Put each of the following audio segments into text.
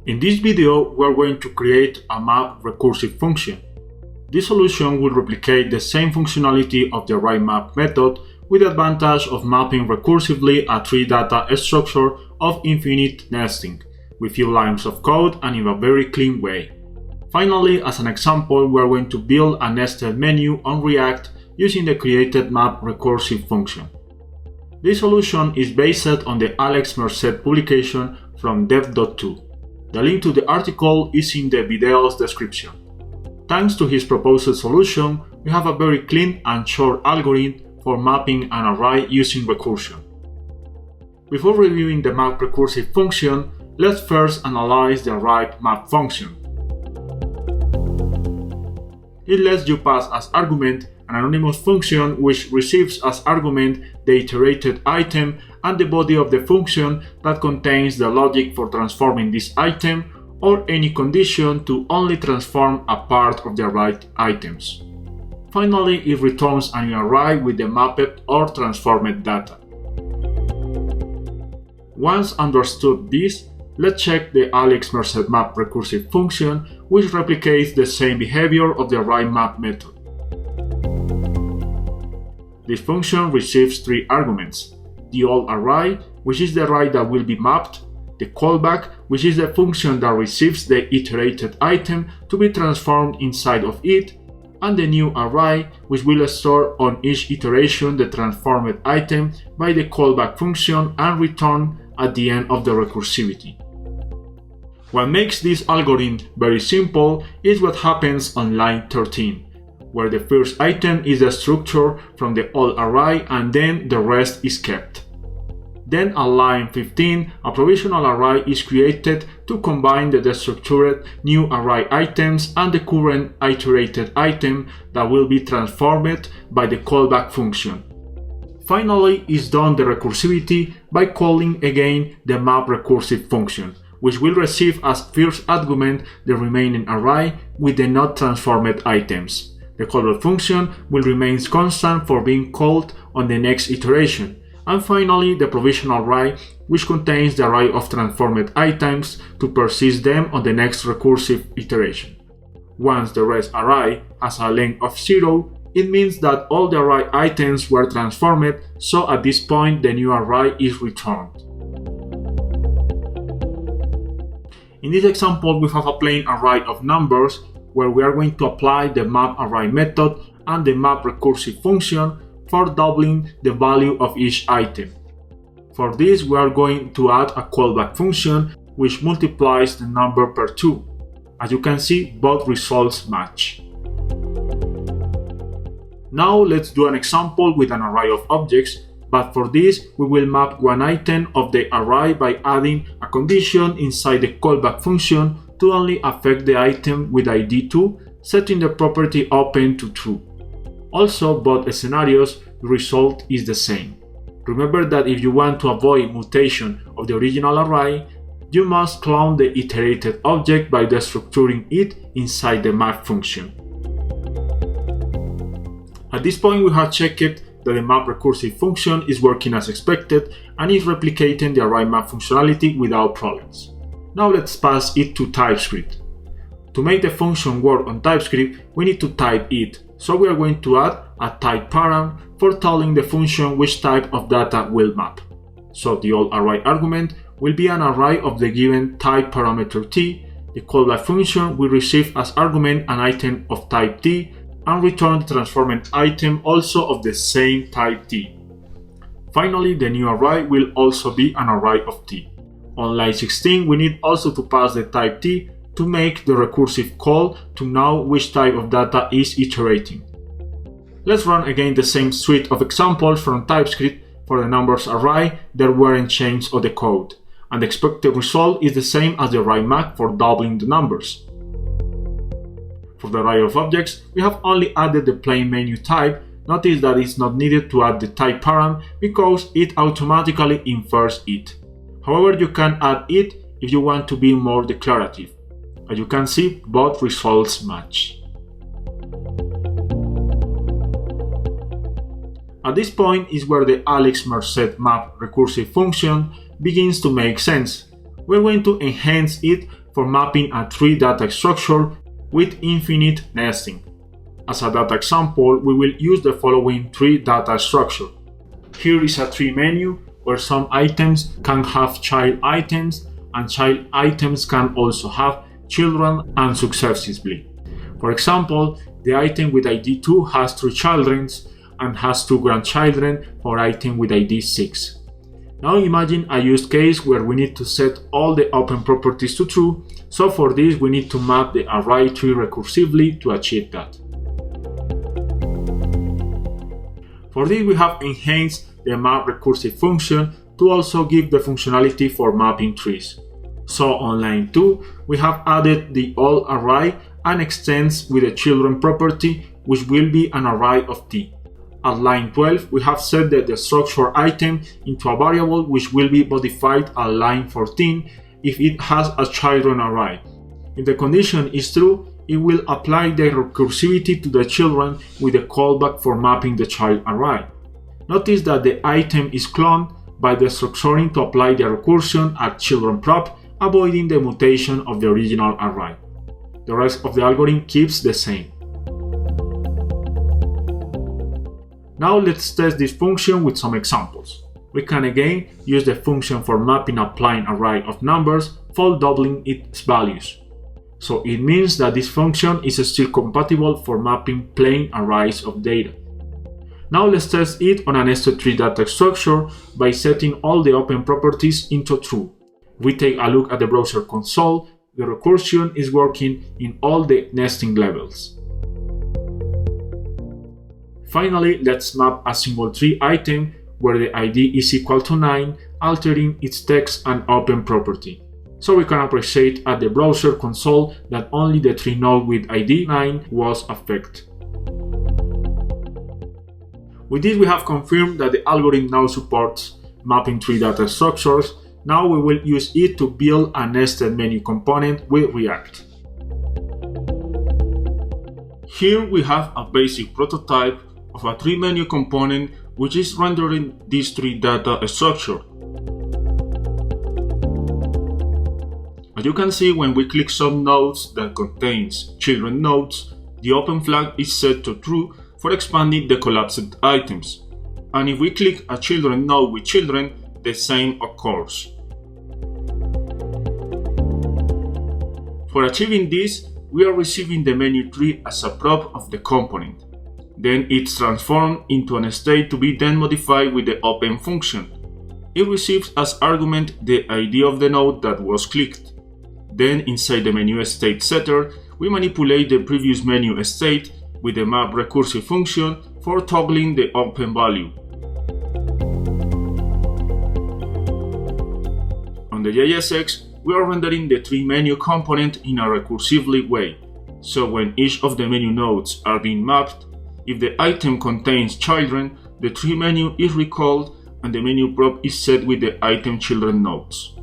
In this video, we are going to create a map recursive function. This solution will replicate the same functionality of the array_map method with the advantage of mapping recursively a tree data structure of infinite nesting, with few lines of code and in a very clean way. Finally, as an example, we are going to build a nested menu on React using the created map recursive function. This solution is based on the Alex Merced publication from dev.to. The link to the article is in the video's description. Thanks to his proposed solution, we have a very clean and short algorithm for mapping an array using recursion. Before reviewing the map recursive function, let's first analyze the array_map function. It lets you pass as argument an anonymous function which receives as argument the iterated item and the body of the function that contains the logic for transforming this item or any condition to only transform a part of the array items. Finally, it returns an array with the mapped or transformed data. Once understood this, let's check the Alex Merced map recursive function, which replicates the same behavior of the array_map method. This function receives three arguments: the old array, which is the array that will be mapped, the callback, which is the function that receives the iterated item to be transformed inside of it, and the new array, which will store on each iteration the transformed item by the callback function and return at the end of the recursivity. What makes this algorithm very simple is what happens on line 13, where the first item is the structure from the old array and then the rest is kept. Then at line 15, a provisional array is created to combine the destructured new array items and the current iterated item that will be transformed by the callback function. Finally, is done the recursivity by calling again the map recursive function, which will receive as first argument the remaining array with the not transformed items. The callback function will remain constant for being called on the next iteration. And finally, the provisional array, which contains the array of transformed items to persist them on the next recursive iteration. Once the rest array has a length of 0, it means that all the array items were transformed, so at this point the new array is returned. In this example, we have a plain array of numbers where we are going to apply the map array method and the map recursive function for doubling the value of each item. For this, we are going to add a callback function which multiplies the number per 2. As you can see, both results match. Now let's do an example with an array of objects, but for this we will map one item of the array by adding a condition inside the callback function to only affect the item with ID 2, setting the property open to true. Also, both scenarios, the result is the same. Remember that if you want to avoid mutation of the original array, you must clone the iterated object by destructuring it inside the map function. At this point, we have checked that the map recursive function is working as expected and is replicating the array_map functionality without problems. Now let's pass it to TypeScript. To make the function work on TypeScript, we need to type it, so we are going to add a type param for telling the function which type of data will map. So the old array argument will be an array of the given type parameter t, the callback function will receive as argument an item of type t, and return the transformed item also of the same type t. Finally, the new array will also be an array of t. On line 16, we need also to pass the type t to make the recursive call to know which type of data is iterating. Let's run again the same suite of examples from TypeScript for the numbers array. There weren't changes of the code, and the expected result is the same as the array_map for doubling the numbers. For the array of objects, we have only added the plain menu type. Notice that it's not needed to add the type param because it automatically infers it. However, you can add it if you want to be more declarative. As you can see, both results match. At this point is where the Alex Merced map recursive function begins to make sense. We're going to enhance it for mapping a tree data structure with infinite nesting. As a data example, we will use the following tree data structure. Here is a tree menu where some items can have child items and child items can also have children and successively. For example, the item with ID 2 has 3 children and has 2 grandchildren for item with ID 6. Now imagine a use case where we need to set all the open properties to true, so for this we need to map the array tree recursively to achieve that. For this we have enhanced the map recursive function to also give the functionality for mapping trees. So on line 2 we have added the all array and extends with the children property, which will be an array of t. At line 12 we have set the structure item into a variable which will be modified at line 14 if it has a children array. If the condition is true, it will apply the recursivity to the children with a callback for mapping the child array. Notice that the item is cloned by the structuring to apply the recursion at children prop, avoiding the mutation of the original array. The rest of the algorithm keeps the same. Now let's test this function with some examples. We can again use the function for mapping a plain array of numbers, fold doubling its values. So it means that this function is still compatible for mapping plain arrays of data. Now let's test it on a nested tree data structure by setting all the open properties into true. If we take a look at the browser console, the recursion is working in all the nesting levels. Finally, let's map a single tree item where the ID is equal to 9, altering its text and open property. So we can appreciate at the browser console that only the tree node with ID 9 was affected. With this we have confirmed that the algorithm now supports mapping tree data structures. Now we will use it to build a nested menu component with React. Here we have a basic prototype of a tree menu component which is rendering this tree data structure. As you can see, when we click some nodes that contains children nodes, the open flag is set to true for expanding the collapsed items. And if we click a children node with children, the same occurs. For achieving this, we are receiving the menu tree as a prop of the component. Then it's transformed into a state to be then modified with the open function. It receives as argument the ID of the node that was clicked. Then inside the menu state setter, we manipulate the previous menu state with the map recursive function for toggling the open value. On the JSX, we are rendering the tree menu component in a recursively way. So when each of the menu nodes are being mapped, if the item contains children, the tree menu is recalled and the menu prop is set with the item children nodes.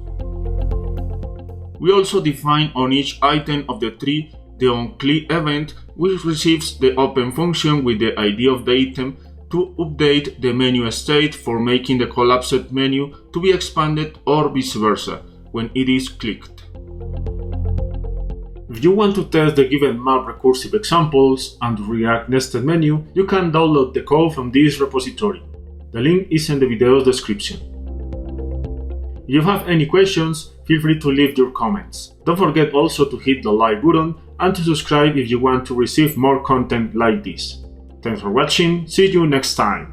We also define on each item of the tree the onClick event, which receives the open function with the ID of the item to update the menu state for making the collapsed menu to be expanded or vice versa when it is clicked. If you want to test the given map recursive examples and React nested menu, you can download the code from this repository. The link is in the video's description. If you have any questions, feel free to leave your comments. Don't forget also to hit the like button and to subscribe if you want to receive more content like this. Thanks for watching, see you next time!